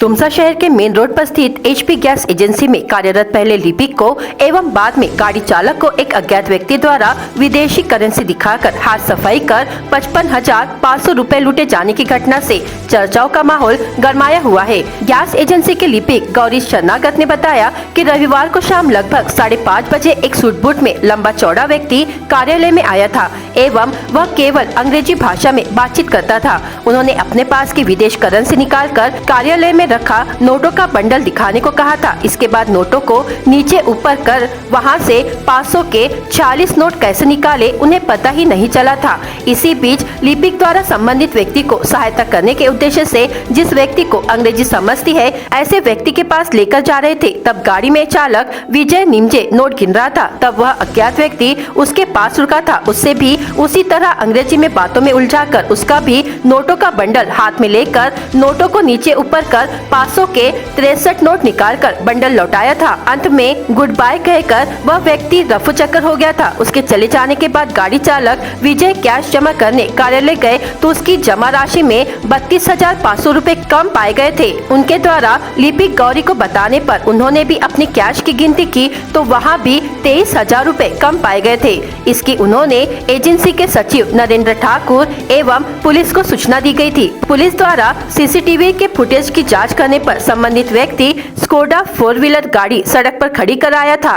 तुमसा शहर के main road पर स्थित एचपी गैस एजेंसी में कार्यरत पहले लिपिक को एवं बाद में गाड़ी चालक को एक अज्ञात व्यक्ति द्वारा विदेशी करेंसी दिखाकर हाथ सफाई कर 55,500 रुपए लूटे जाने की घटना से चर्चाओं का माहौल गरमाया हुआ है। गैस एजेंसी के लिपिक गौरी शरणागत ने बताया कि रविवार को शाम लगभग 5:30 बजे एक सूट बूट में लंबा चौड़ा व्यक्ति कार्यालय में आया था एवं वह केवल अंग्रेजी भाषा में बातचीत करता था। उन्होंने अपने पास की विदेश करेंसी निकालकर कार्यालय में रखा नोटों का बंडल दिखाने को कहा था। इसके बाद नोटों को नीचे ऊपर कर वहां से 500 के 40 नोट कैसे निकाले उन्हें पता ही नहीं चला था। इसी बीच लिपिक द्वारा संबंधित व्यक्ति को सहायता करने के उद्देश्य से जिस व्यक्ति को अंग्रेजी समझती है ऐसे व्यक्ति के पास लेकर जा रहे थे, तब गाड़ी में चालक विजय निमजे नोट गिन रहा था। तब वह अज्ञात व्यक्ति उसके पास रुका था। उससे भी उसी तरह अंग्रेजी में बातों में उलझाकर उसका भी नोटों का बंडल हाथ में लेकर नोटों को नीचे ऊपर कर 500 के 63 नोट निकालकर बंडल लौटाया था। अंत में गुड बाय कहकर वह व्यक्ति रफू चक्कर हो गया था। उसके चले जाने के बाद गाड़ी चालक विजय कैश जमा करने कार्यालय गए तो उसकी जमा राशि में 32,500 रुपए कम पाए गए थे। उनके द्वारा लिपिक गौरी को बताने पर उन्होंने भी अपनी कैश की गिनती की तो वहाँ भी 23,000 रुपए कम पाए गए थे। इसकी उन्होंने एजेंसी के सचिव नरेंद्र ठाकुर एवं पुलिस को सूचना दी गई थी। पुलिस द्वारा सीसीटीवी के फुटेज की जांच करने पर संबंधित व्यक्ति स्कोडा 4 व्हीलर गाड़ी सड़क पर खड़ी कराया था।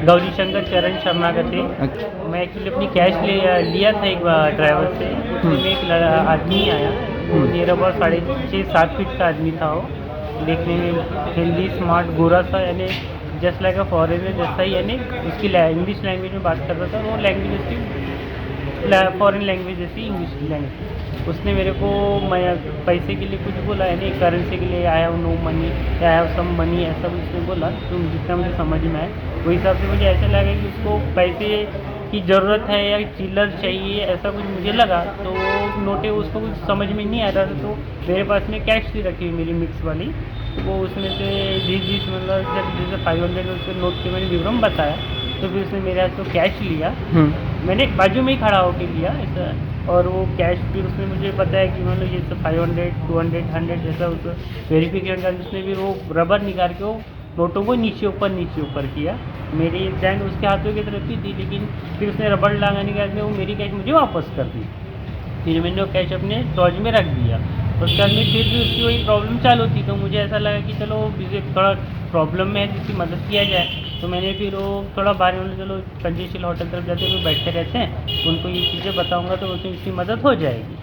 गौरी शंकर चरण शरणागत है। मैं एक्चुअली अपनी कैश लिया था एक ड्राइवर से। उसमें एक आदमी आया, मेरा बहुत 6.5-7 फीट का आदमी था। वो देखने में हेल्दी स्मार्ट गोरा सा, यानी जस्ट लाइक अ फॉरेनर जैसा ही, यानी उसकी इंग्लिश लैंग्वेज में बात कर रहा था। वो लैंग्वेज उसकी फॉरेन लैंग्वेज जैसी इंग्लिश लैंग्वेज। उसने मेरे को मैं पैसे के लिए कुछ बोला, यानी करेंसी के लिए आया हूँ, नो मनी, आया हूँ सम मनी, ऐसा कुछ उसने बोला। तो जितना मुझे समझ में आया वही हिसाब से मुझे ऐसा लगा कि उसको पैसे की ज़रूरत है या चिल्लर चाहिए, ऐसा कुछ मुझे लगा। तो नोटे उसको कुछ समझ में नहीं आ रहा था। तो मेरे पास में कैश थी रखी हुई मेरी मिक्स वाली। वो उसमें से 20 मतलब जैसे 500 उसके नोट के मैंने विवरण बताया। तो फिर उसने मेरे हाथ को कैश लिया। मैंने बाजू में ही खड़ा होकर लिया ऐसा, और वो कैश फिर उसने मुझे बताया कि मतलब ये सब 500, 200, 100 जैसा उसको वेरिफिकेशन कर उसने भी वो रबर निकाल के वो नोटों को नीचे ऊपर किया। मेरी ध्यान उसके हाथों की तरफ ही थी, लेकिन फिर उसने रबर लगाने के बाद में वो मेरी कैश मुझे वापस कर दी। फिर मैंने वो कैश अपने टॉर्च में रख दिया। उसके बाद में फिर भी उसकी वही प्रॉब्लम चालू थी। तो मुझे ऐसा लगा कि चलो थोड़ा प्रॉब्लम में है, जिसकी मदद किया जाए। तो मैंने फिर वो थोड़ा बाहर में चलो पंचशील होटल तरफ जाते हुए बैठते रहते हैं, उनको ये चीज़ें बताऊंगा तो उसमें इसकी मदद हो जाएगी।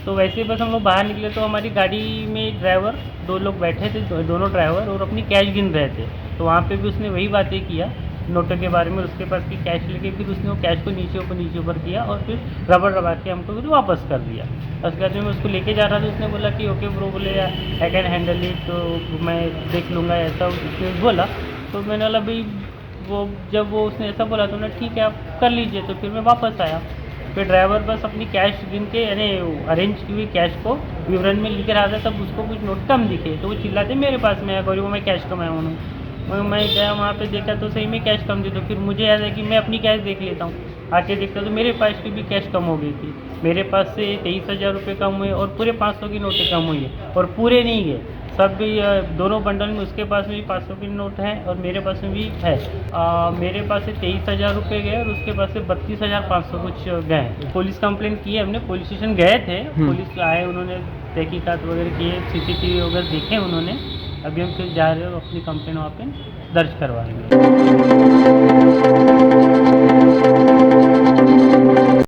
तो वैसे बस हम लोग बाहर निकले तो हमारी गाड़ी में ड्राइवर 2 लोग बैठे थे, दोनों ड्राइवर, और अपनी कैश गिन रहे थे। तो वहाँ पे भी उसने वही बातें किया नोटों के बारे में। उसके पास की कैश लेके फिर उसने वो कैश को नीचे ऊपर किया और फिर रबर लगा के हमको फिर वापस कर दिया। उसके बाद में मैं उसको लेके जा रहा था। उसने बोला कि ओके ब्रो, बोले आई कैन हैंडल इट, तो मैं देख लूँगा, ऐसा उसने बोला। तो मैंने बोला भाई, वो जब वो उसने ऐसा बोला तो ना ठीक है आप कर लीजिए। तो फिर मैं वापस आया। फिर ड्राइवर बस अपनी कैश गिन के, यानी अरेंज की हुई कैश को विवरण में लिख रहा था। तब उसको कुछ नोट कम दिखे तो वो चिल्लाते मेरे पास में आया, गौरी वो मैं कैश कमाया हूँ। मैं गया वहाँ पे देखा तो सही में कैश कम थी। तो फिर मुझे याद है कि मैं अपनी कैश देख लेता हूँ। आके देखता तो मेरे पास की भी कैश कम हो गई थी। मेरे पास से 23,000 रुपये कम हुए और पूरे 500 की नोटें कम हुई है, और पूरे नहीं गए सब भी। दोनों बंडल में उसके पास में भी 500 की नोट है और मेरे पास में भी है। मेरे पास से 23,000 रुपये गए और उसके पास से 32,500 कुछ गए। पुलिस कंप्लेंट की है हमने, पुलिस स्टेशन गए थे, पुलिस आए, उन्होंने तहकीकात वगैरह किए, CCTV वगैरह देखे उन्होंने। अभी हम फिर जा रहे हो अपनी कंप्लेंट वहाँ पे दर्ज करवाएंगे।